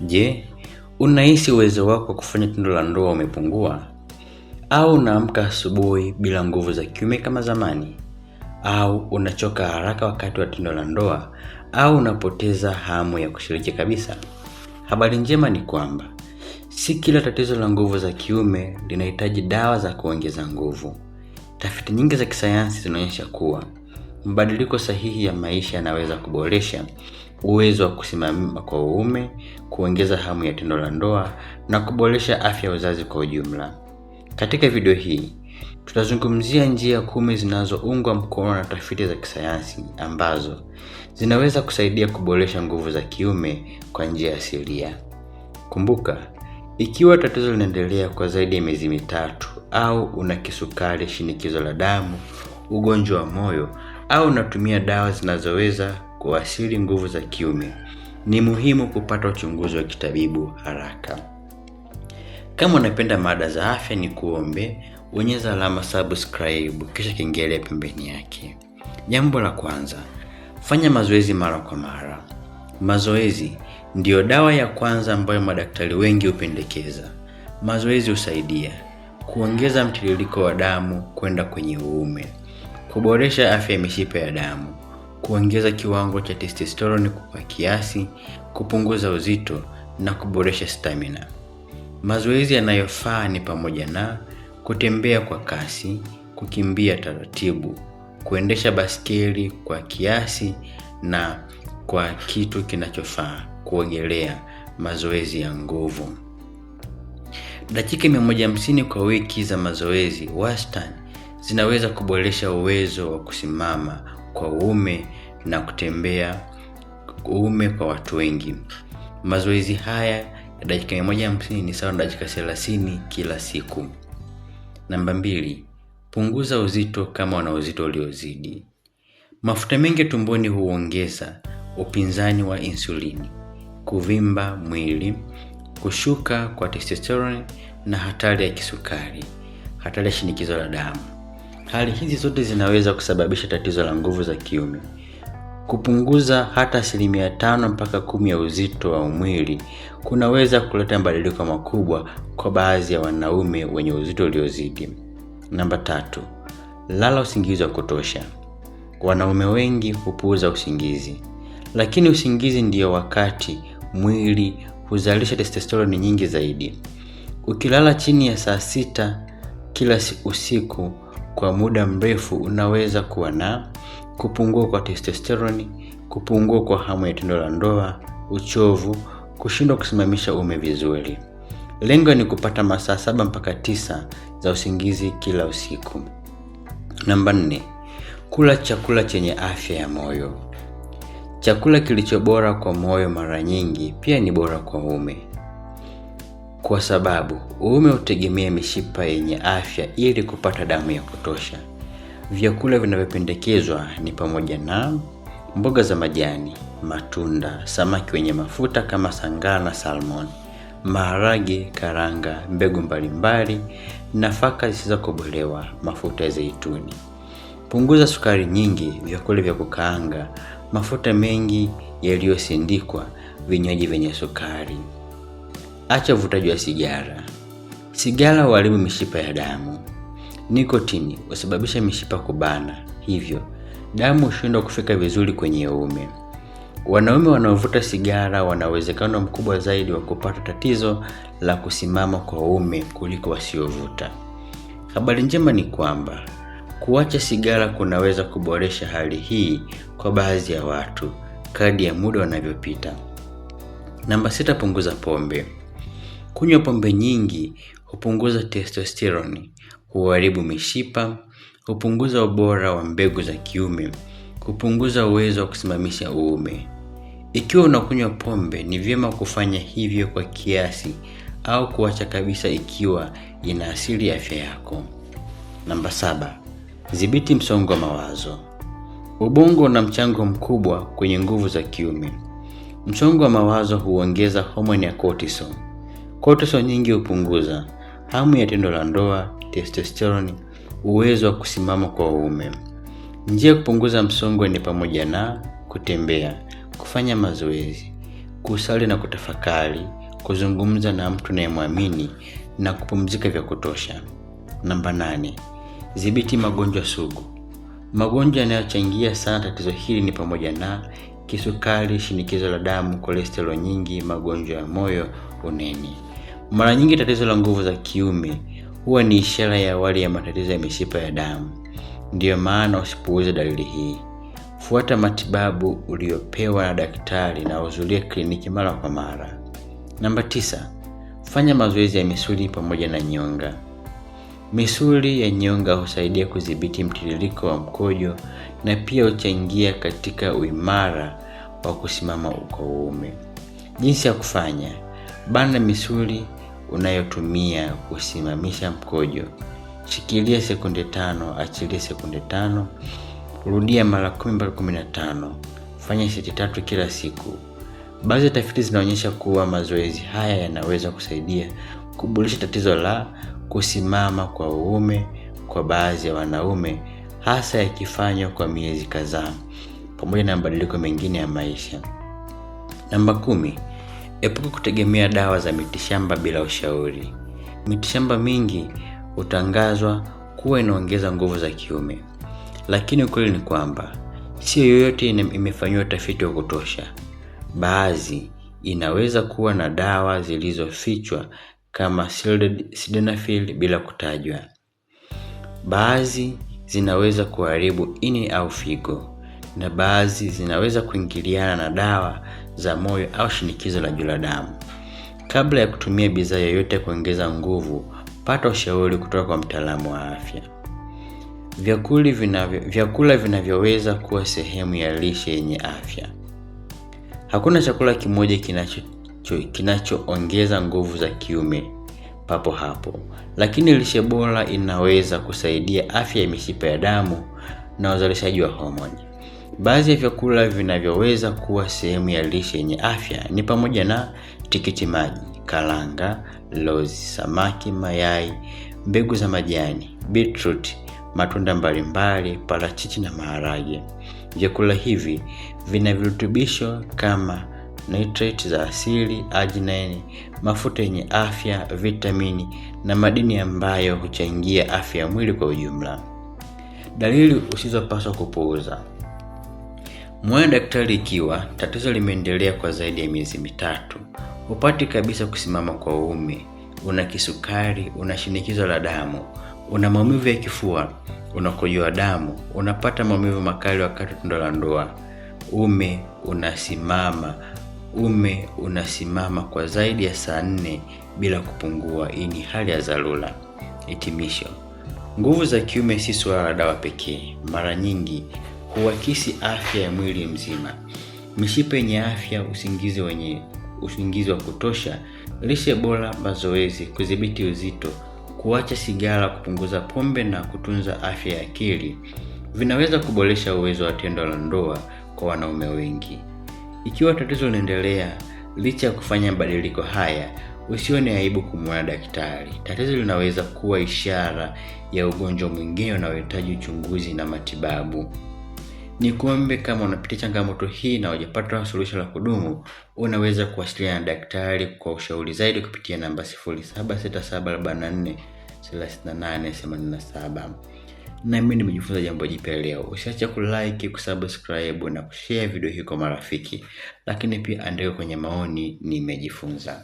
Je, unahisi uwezo wako kufanya tendo la ndoa umepungua? Au unaamka asubuhi bila nguvu za kiume kama zamani? Au unachoka haraka wakati wa tendo la ndoa? Au unapoteza hamu ya kushiriki kabisa? Habari njema ni kwamba si kila tatizo la nguvu za kiume linahitaji dawa za kuongeza nguvu. Tafiti nyingi za kisayansi zinaonyesha kuwa mabadiliko sahihi ya maisha yanaweza kuboresha uwezo wa kusimama kwa uume, kuongeza hamu ya tendo la ndoa na kuboresha afya ya uzazi kwa ujumla. Katika video hii, tutazungumzia njia 10 zinazoungwa mkono na tafiti za kisayansi ambazo zinaweza kusaidia kuboresha nguvu za kiume kwa njia asilia. Kumbuka, ikiwa tatizo linaendelea kwa zaidi ya miezi 3 au una kisukari, shinikizo la damu, ugonjwa wa moyo au unatumia dawa zinazoweza kuathiri nguvu za kiume, ni muhimu kupata uchunguzi wa kitabibu haraka. Kama unapenda mada za afya, ni kuombe bonyeza alama subscribe kisha kengele pembeni yake. Jambo la kwanza, fanya mazoezi mara kwa mara. Mazoezi ndiyo dawa ya kwanza ambayo madaktari wengi hupendekeza. Mazoezi husaidia kuongeza mtiririko wa damu kwenda kwenye uume, kuboresha afya ya mishipa ya damu, kuongeza kiwango cha testosterone kwa kiasi, kupunguza uzito na kuboresha stamina. Mazoezi yanayofaa ni pamoja na kutembea kwa kasi, kukimbia taratibu, kuendesha baskeli kwa kiasi na kwa kitu kinachofaa, kuogelea, mazoezi ya nguvu. Dakika 150 kwa wiki za mazoezi wastani zinaweza kuboresha uwezo wa kusimama kwa uume na kutembea uume kwa watu wengi. Mazoezi haya ya dakika 150 ni sawa na dakika 30 kila siku. Namba 2, punguza uzito kama una uzito uliozidi. Mafuta mengi tumboni huongeza upinzani wa insulini, kuvimba mwili, kushuka kwa testosterone na hatari ya kisukari, hatari ya shinikizo la damu. Hali hizi zote zinaweza kusababisha tatizo la nguvu za kiume. Kupunguza hata 5 mpaka 10 ya uzito wa mwili kunaweza kuleta mabadiliko makubwa kwa baadhi ya wanaume wenye uzito uliozidi. Namba 3, lala usingizi wa kutosha. Wanaume wengi hupuuza usingizi, lakini usingizi ndio wakati mwili huzalisha testosterone nyingi zaidi. Ukilala chini ya saa 6 kila usiku kwa muda mrefu, unaweza kuwa na kupungua kwa testosterone, kupungua kwa hamu ya tendo la ndoa, uchovu, kushindwa kusimamisha uume vizuri. Lengo ni kupata masaa 7 mpaka 9 za usingizi kila usiku. Namba 4, kula chakula chenye afya ya moyo. Chakula kilicho bora kwa moyo mara nyingi pia ni bora kwa uume, kwa sababu uume hutegemea mishipa yenye afya ili kupata damu ya kutosha. Vyakula vinavyopendekezwa ni pamoja na mboga za majani, matunda, samaki wenye mafuta kama sangara na salmon, maharage, karanga, mbegu mbalimbali, nafaka zisizokobolewa, mafuta ya zeituni. Punguza sukari nyingi, vyakula vya kukaanga, mafuta mengi yaliyosindikwa, vinywaji vyenye sukari. Acha uvutaji wa sigara. Sigara huharibu mishipa ya damu. Nikotini husababisha mishipa kubana, hivyo damu hushindwa kufika vizuri kwenye uume. Wanaume wanaovuta sigara wana uwezekano mkubwa zaidi wa kupata tatizo la kusimama kwa uume kuliko wasiovuta. Habari njema ni kwamba kuacha sigara kunaweza kuboresha hali hii kwa baadhi ya watu kadri ya muda unavyopita. Namba 6, punguza pombe. Kunywa pombe nyingi hupunguza testosterone, huharibu mishipa, hupunguza ubora wa mbegu za kiume, hupunguza uwezo wa kusimamisha uume. Ikiwa unakunywa pombe, ni vyema kufanya hivyo kwa kiasi au kuacha kabisa ikiwa inaathiri afya yako. Namba 7, dhibiti msongo wa mawazo. Ubongo una mchango mkubwa kwenye nguvu za kiume. Msongo wa mawazo huongeza homoni ya cortisol. Cortisol nyingi hupunguza hamu ya tendo la ndoa, testosterone, uwezo wa kusimama kwa uume. Njia ya kupunguza msongo ni pamoja na kutembea, kufanya mazoezi, kusali na kutafakari, kuzungumza na mtu unayemwamini na kupumzika vya kutosha. Namba 8, dhibiti magonjwa sugu. Magonjwa yanayochangia sana tatizo hili ni pamoja na kisukari, shinikizo la damu, cholesterol nyingi, magonjwa ya moyo, unene. Mara nyingi tatizo la nguvu za kiume huwa ni ishara ya awali ya matatizo ya mishipa ya damu. Ndiyo maana usipuuze dalili hii. Fuata matibabu uliopewa na daktari na uhudhurie kliniki mara kwa mara. Namba 9, fanya mazoezi ya misuli pamoja na nyonga. Misuli ya nyonga husaidia kudhibiti mtiririko wa mkojo na pia huchangia katika uimara wa kusimama kwa uume. Jinsi ya kufanya: bana misuli unayotumia kusimamisha mkojo. Shikilia sekunde 5, achilia sekunde 5. Rudia mara 10 mpaka 15. Fanya seti 3 kila siku. Baadhi ya tafiti zinaonyesha kuwa mazoezi haya yanaweza kusaidia kuboresha tatizo la kusimama kwa uume kwa baadhi ya wanaume, hasa yakifanywa kwa miezi kadhaa pamoja na mabadiliko mengine ya maisha. Namba 10, epuka kutegemea dawa za mitishamba bila ushauri. Mitishamba mingi hutangazwa kuwa inaongeza nguvu za kiume, lakini ukweli ni kwamba sio yoyote imefanywa utafiti wa kutosha. Baadhi inaweza kuwa na dawa zilizofichwa kama sildenafil bila kutajwa. Baadhi zinaweza kuharibu ini au figo, na baadhi zinaweza kuingiliana na dawa za moyo au shinikizo la juu la damu. Kabla ya kutumia bidhaa yoyote kuongeza nguvu, pata ushauri kutoka kwa mtaalamu wa afya. Vyakula vinavyoweza kuwa sehemu ya lishe yenye afya. Hakuna chakula kimoja kinachoongeza nguvu za kiume papo hapo, lakini lishe bora inaweza kusaidia afya ya mishipa ya damu na uzalishaji wa homoni. Baadhi ya vyakula vinavyoweza kuwa sehemu ya lishe yenye afya ni pamoja na tikiti maji, karanga, lozi, samaki, mayai, mbegu za majani, beetroot, matunda mbalimbali, parachichi na maharage. Vyakula hivi vina virutubisho kama nitrate za asili, arginine, mafuta yenye afya, vitamini na madini ambayo huchangia afya ya mwili kwa ujumla. Dalili usizopaswa kupuuza. Muone daktari ikiwa tatizo limeendelea kwa zaidi ya miezi 3. Hupati kabisa kusimama kwa uume, una kisukari, una shinikizo la damu, una maumivu ya kifua, unakojoa damu, unapata maumivu makali wakati wa tendo la ndoa, uume unasimama kwa zaidi ya saa 4 bila kupungua. Hii ni hali ya dharura. Hitimisho: nguvu za kiume si swala la dawa pekee. Mara nyingi huakisi afya ya mwili mzima. Mishipa yenye afya, usingizi wa kutosha, lishe bora, mazoezi, kudhibiti uzito, kuacha sigara, kupunguza pombe na kutunza afya ya akili vinaweza kuboresha uwezo wa tendo la ndoa kwa wanaume wengi. Ikiwa tatizo linaendelea licha ya kufanya mabadiliko haya, usione aibu kumwona daktari. Tatizo linaweza kuwa ishara ya ugonjwa mwingine unaohitaji uchunguzi na matibabu. Nikuombe, kama unapitia changamoto hii na hujapata suluhisho la kudumu, unaweza kuwasiliana na daktari kwa ushauri zaidi kupitia namba 0767443887. Na mimi nimejifunza jambo jipya leo. Usiache kulike, kusubscribe na kushare video hii kwa marafiki. Lakini pia andika kwenye maoni nimejifunza.